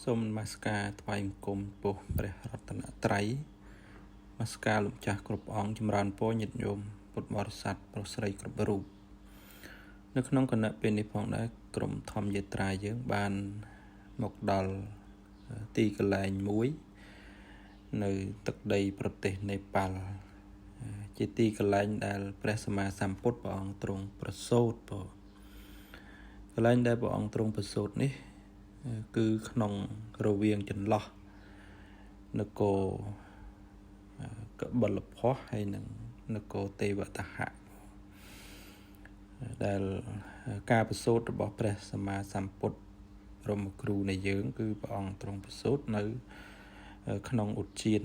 សូមនមស្ការថ្វាយបង្គំពោះព្រះរតនត្រ័យនមស្ការលោកចាស់គ្រប់អង្គចម្រើនពរញាតិញោមពុទ្ធបរិស័ទប្រុសស្រីគ្រប់រូបនៅក្នុងគណៈពេលនេះផងដែរក្រុមធម្មយាត្រាយើងបានមកដល់ទីកន្លែងមួយនៅទឹកដីប្រទេសនេប៉ាល់ជាទីកន្លែងដែលព្រះសម្មាសម្ពុទ្ធព្រះអង្គទ្រង់ប្រសូតកន្លែងដែលព្រះអង្គទ្រង់ប្រសូតនេះគឺក្នុងរវាងចន្លោះនគរកបិលភ័ស្ត្រហើយនិងនគរទេវតហៈដែលការប្រសូតរបស់ព្រះសម្មាសម្ពុទ្ធបរមគ្រូនៃយើងគឺព្រះអង្គទ្រង់ប្រសូតនៅក្នុងឧទ្យាន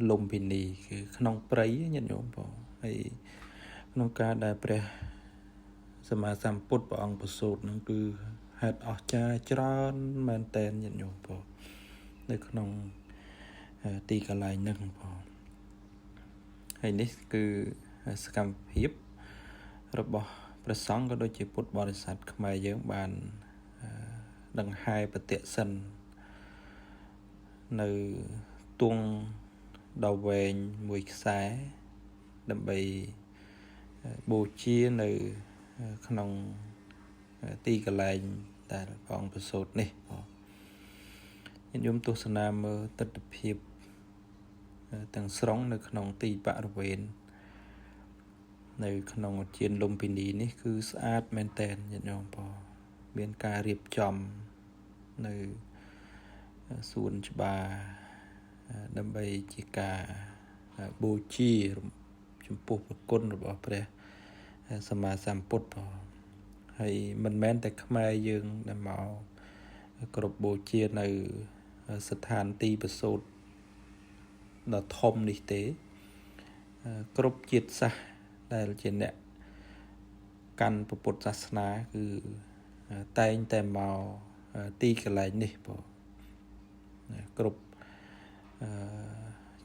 លំពិនីគឺក្នុងព្រៃញាតិញោមបងហើយក្នុងការដែលព្រះសម្មាសម្ពុទ្ធព្រះអង្គប្រសូតនឹងគឺហេតុអស្ចារ្យច្រើនមែនតែនញាតិញោមបងនៅក្នុងទីកន្លែងហ្នឹងបងហើយនេះគឺសកម្មភាពរបស់ព្រះសង្ឃក៏ដូចជាពុទ្ធបរិស័ទខ្មែរយើងបានដង្ហែបតិសិននៅទង់ដ៏វែងមួយខ្សែដើម្បីបូជានៅក្នុងទីកន្លែងដែលព្រះអង្គប្រសូតនេះបងញាតិញោមទស្សនាមើលទិដ្ឋភាពទាំងស្រុងនៅក្នុងទីបរិវេណនៅក្នុងឧទ្យានលំពិនីនេះគឺស្អាតមែនតែនញាតិញោមបងមានការរៀបចំនៅសួនច្បារដើម្បីជាការបូជាចំពោះព្រះគុណរបស់ព្រះសម្មាសម្ពុទ្ធផងហើយមិនមែនតែខ្មែរយើងដែលមកគ្រប់បូជានៅស្ថានទីប្រសូតដ៏ធំនេះទេគ្រប់ជាតិសាសន៍ដែលជាអ្នកកាន់ពុទ្ធសាសនាគឺតែងតែមកទីកន្លែងនេះបងគ្រប់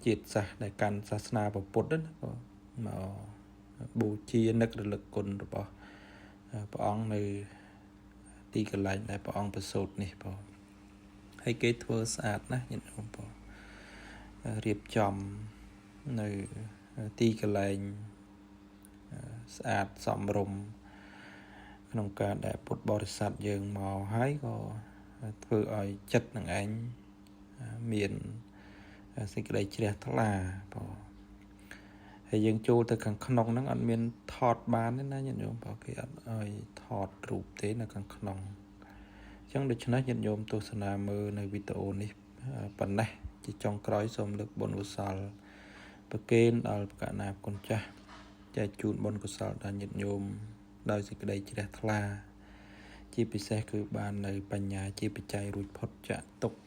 ជាតិសាសន៍ដែលកាន់សាសនាពុទ្ធណាបងមកបូជានឹករលឹកគុណរបស់ព្រះអង្គនៅទីកន្លែងដែលព្រះអង្គប្រសូតនេះបងហើយគេធ្វើស្អាតណាស់ញាតិញោមបងរៀបចំនៅទីកន្លែងស្អាតសមរម្យក្នុងការដែលពុទ្ធបរិស័ទយើងមកហើយក៏ធ្វើឲ្យចិត្តនឹងឯងមានសេចក្តីជ្រះថ្លាបងហើយយើងចូលទៅខាងក្នុងហ្នឹងអត់មានថតបានទេណាញាតិញោមបងគេអត់ឲ្យថតរូបទេនៅខាងក្នុងអញ្ចឹងដូច្នេះញាតិញោមទស្សនាមើលនៅវីដេអូនេះប៉ុណ្ណេះជាចុងក្រោយសូមលើកបុណ្យកុសលប្រគេនដល់ព្រះកណាគុណចាស់ចែកជូនបុណ្យកុសលដល់ញាតិញោមដោយសេចក្តីជ្រះថ្លាជាពិសេសគឺបាននៅបញ្ញាជាបច្ច័យរួចផុតចាកទុក្ខ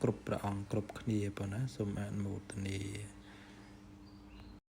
គ្រប់ព្រះអង្គគ្រប់គ្នាប៉ុណ្ណាសូមអនុមោទនា